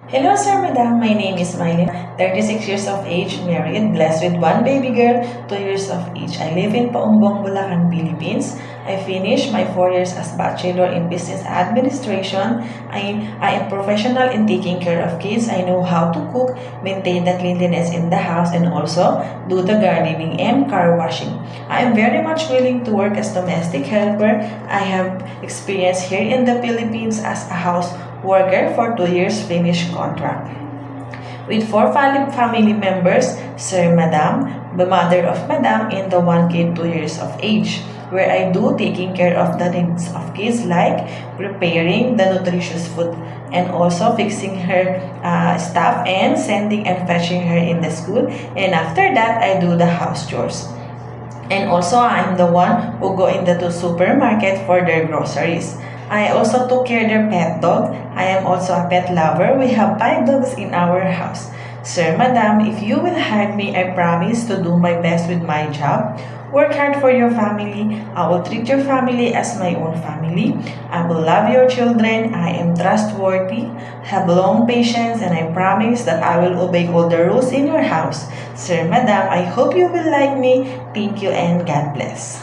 Hello, Sir Madam. My name is Mylene, 36 years of age, married, blessed with one baby girl, 2 years of age. I live in Paumbong, Bulacan, Philippines. I finished my 4 years as Bachelor in Business Administration. I am professional in taking care of kids. I know how to cook, maintain the cleanliness in the house, and also do the gardening and car washing. I am very much willing to work as domestic helper. I have experience here in the Philippines as a house worker for 2 years finished contract. With 4 family members, Sir Madam, the mother of Madam, and the one kid 2 years of age, where I do taking care of the needs of kids like preparing the nutritious food and also fixing her stuff and sending and fetching her in the school. And after that, I do the house chores. And also, I'm the one who go in the supermarket for their groceries. I also took care of their pet dog. I am also a pet lover. We have 5 dogs in our house. Sir, Madam, if you will hire me, I promise to do my best with my job. Work hard for your family. I will treat your family as my own family. I will love your children. I am trustworthy, have long patience, and I promise that I will obey all the rules in your house. Sir, Madam, I hope you will like me. Thank you and God bless.